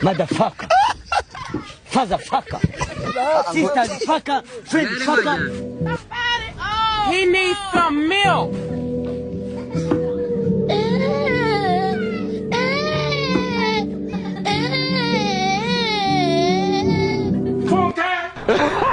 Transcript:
Motherfucker. Fatherfucker. Sister's fucker. Friend's fucker. He needs some milk. Full time.